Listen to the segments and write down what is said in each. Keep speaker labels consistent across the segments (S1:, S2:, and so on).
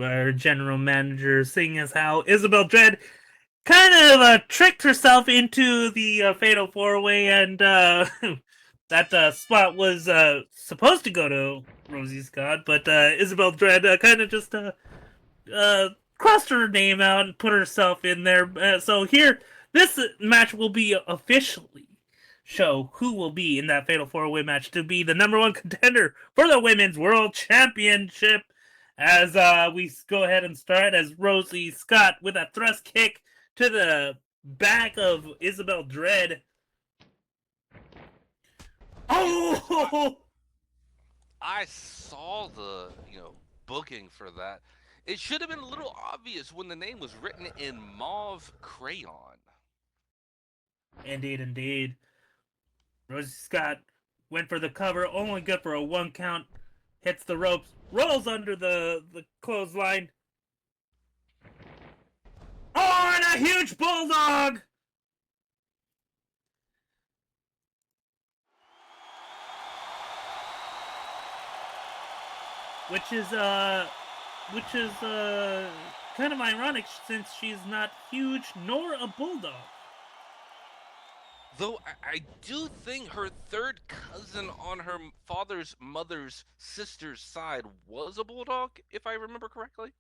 S1: our general manager, seeing as how Isabel Dred kind of tricked herself into the fatal four way, and that spot was supposed to go to Rosey Scott, but Isabel Dred kind of just crossed her name out and put herself in there. So here, this match will be officially show who will be in that fatal four way match to be the number one contender for the Women's World Championship. As we go ahead and start, as Rosey Scott with a thrust kick to the back of Isabel Dred. Oh!
S2: I saw the, booking for that. It should have been a little obvious when the name was written in mauve crayon.
S1: Indeed, indeed. Rosey Scott went for the cover, only good for a 1 count. Hits the ropes, rolls under the clothesline. Oh, and a huge bulldog! Which is kind of ironic since she's not huge nor a bulldog.
S2: Though I do think her third cousin on her father's mother's sister's side was a bulldog, if I remember correctly.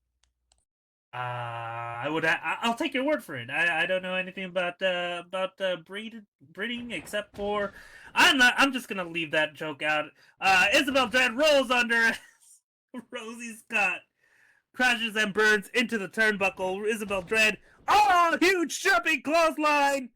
S1: I'll take your word for it. I don't know anything about breeding except for I'm just gonna leave that joke out. Isabel Dred rolls under Rosey Scott crashes and burns into the turnbuckle. Isabel Dred, oh, huge jumping clothesline.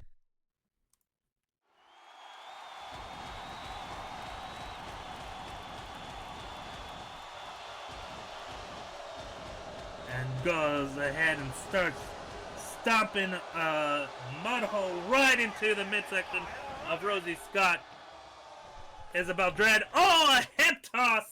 S1: And goes ahead and starts stomping a mud hole right into the midsection of Rosey Scott. Isabel Dred, oh, a hip toss.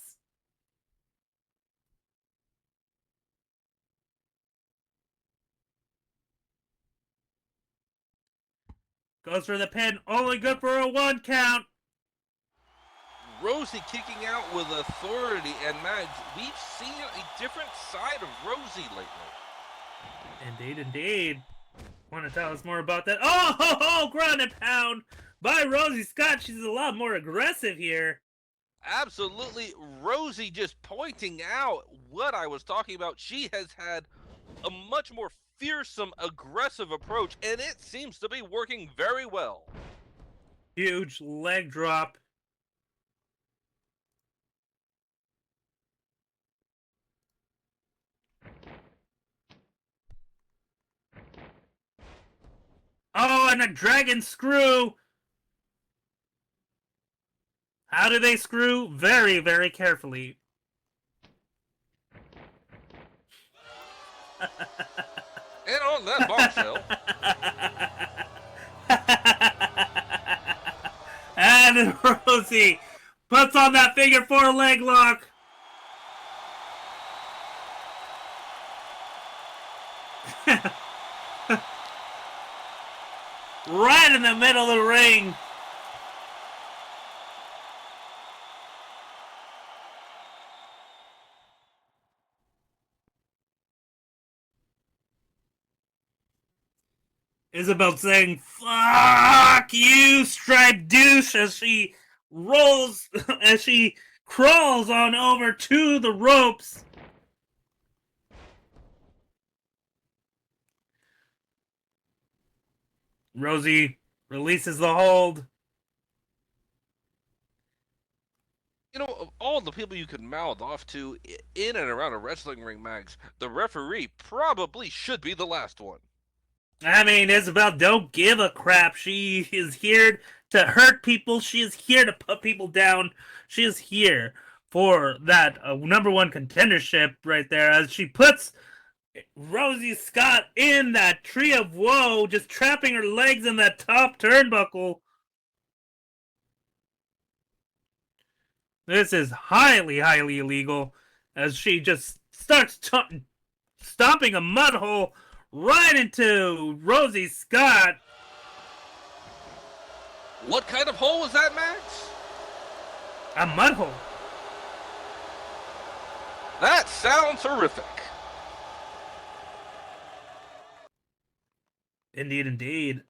S1: Goes for the pin, only good for a 1 count.
S2: Rosey kicking out with authority, and Mags, we've seen a different side of Rosey lately.
S1: Indeed, indeed. Want to tell us more about that? Oh, ground and pound by Rosey Scott. She's a lot more aggressive here.
S2: Absolutely, Rosey just pointing out what I was talking about. She has had a much more fearsome, aggressive approach, and it seems to be working very well.
S1: Huge leg drop. Oh, and a dragon screw. How do they screw? Very, very carefully.
S2: And on that bombshell.
S1: And Rosey puts on that figure 4 leg lock. Right in the middle of the ring. Isabel saying, "Fuck you, striped douche," as she rolls, as she crawls on over to the ropes. Rosey releases the hold.
S2: Of all the people you could mouth off to in and around a wrestling ring, Mags, the referee probably should be the last one.
S1: I mean, Isabel, don't give a crap. She is here to hurt people. She is here to put people down. She is here for that number one contendership right there, as she puts Rosey Scott in that tree of woe, just trapping her legs in that top turnbuckle. This is highly, highly illegal, as she just starts stomping a mud hole right into Rosey Scott.
S2: What kind of hole was that, Max?
S1: A mud hole.
S2: That sounds horrific.
S1: Indeed, indeed.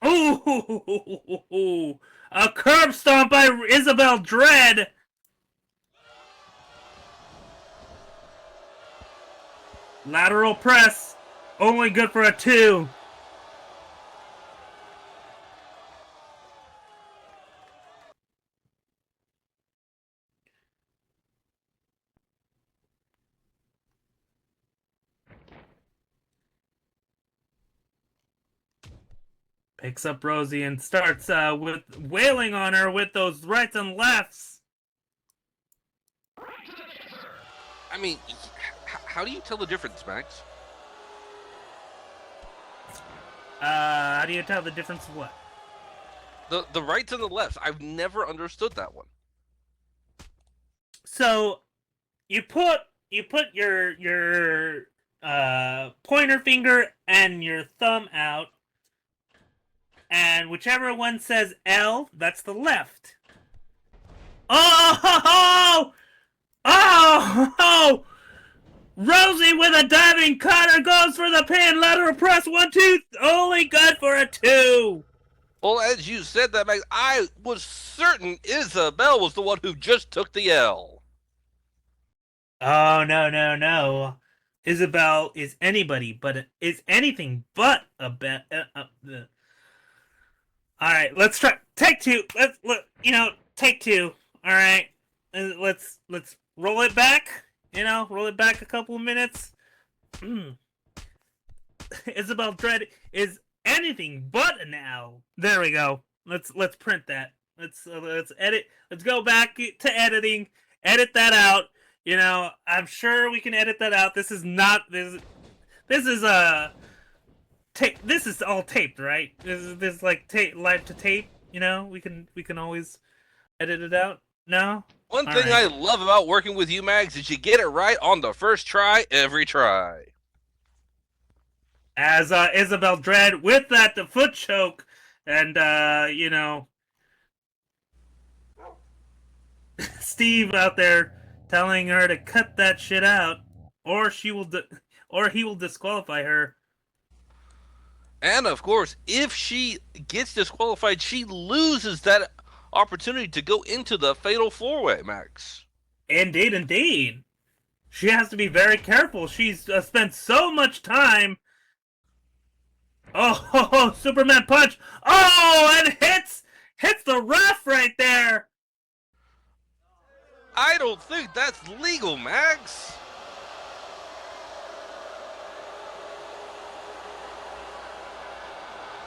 S1: Ooh! A curb stomp by Isabel Dred! Lateral press. Only good for a 2. Picks up Rosey and starts with wailing on her with those rights and lefts.
S2: I mean, how do you tell the difference, Max?
S1: How do you tell the difference of what?
S2: The rights and the lefts. I've never understood that one.
S1: So you put your pointer finger and your thumb out, and whichever one says L, that's the left. Oh! Oh! Rosey with a diving cutter goes for the pin. Lateral press 1, 2. Only good for a 2.
S2: Well, as you said that, Max, I was certain Isabel was the one who just took the L.
S1: Oh, no. Isabel is anybody, but is anything but a bet. All right, let's try. Take 2. Take 2. All right, let's roll it back. Roll it back a couple of minutes. Isabel Dred is anything but an L. There we go. Let's print that. Let's edit. Let's go back to editing. Edit that out. I'm sure we can edit that out. This is not this. This is This is all taped, right? This is like live to tape. We can always edit it out. No.
S2: One thing I love about working with you, Mags, is you get it right on the first try, every try.
S1: As Isabel Dred with that foot choke, and Steve out there telling her to cut that shit out, or he will disqualify her.
S2: And of course, if she gets disqualified, she loses that opportunity to go into the fatal 4-way, Max.
S1: Indeed. She has to be very careful. She's spent so much time. Oh, Superman punch! Oh, and hits the ref right there.
S2: I don't think that's legal, Max.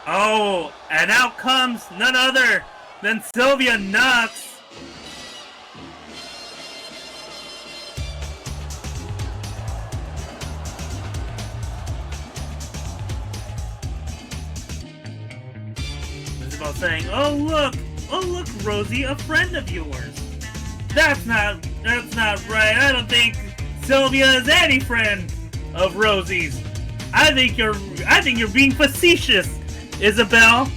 S1: Oh, and out comes none other than Sylvia Knox. Isabel saying, "Oh look, Rosey, a friend of yours." That's not right. I don't think Sylvia is any friend of Rosey's. I think you're being facetious, Isabel.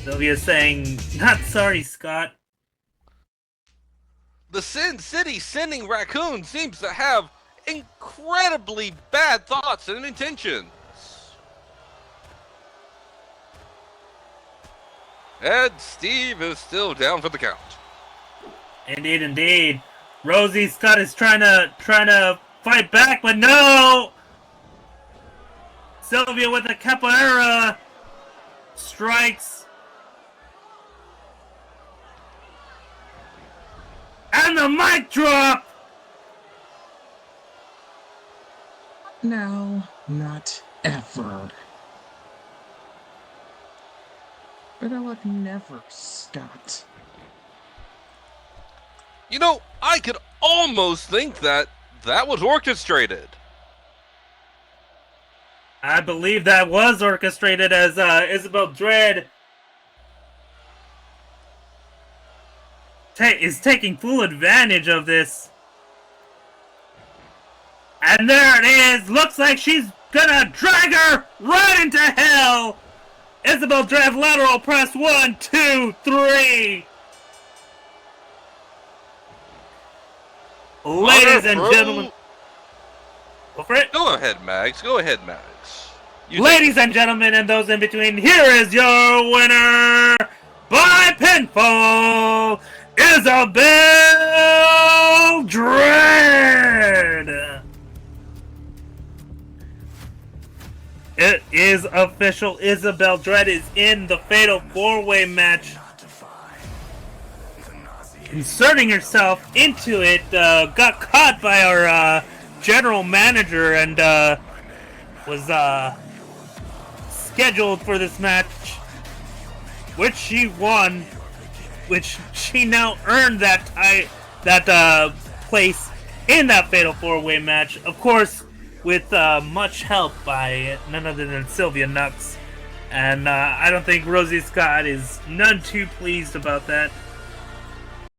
S1: Sylvia's saying, "Not sorry, Scott."
S2: The Sin City Sending Raccoon seems to have incredibly bad thoughts and intentions. And Steve is still down for the count.
S1: Indeed. Rosey Scott is trying to fight back, but no! Sylvia with a capoeira strikes. And the mic drop!
S3: No, not ever. But I would never, Scott.
S2: I could almost think that was orchestrated.
S1: I believe that was orchestrated, as Isabel Dred is taking full advantage of this. And there it is! Looks like she's gonna drag her right into hell! Isabel Dred lateral press 1, 2, 3. Ladies and gentlemen, go for it.
S2: Go ahead, Mags. Go ahead, Mags.
S1: Ladies and gentlemen, and those in between, here is your winner by pinfall, Isabel Dred. It is official. Isabel Dred is in the Fatal 4-Way match. Inserting herself into it, got caught by our general manager and was scheduled for this match, which she won, which she now earned that place in that Fatal 4-Way match. Of course, with much help by none other than Sylvia Nux. And I don't think Rosey Scott is none too pleased about that.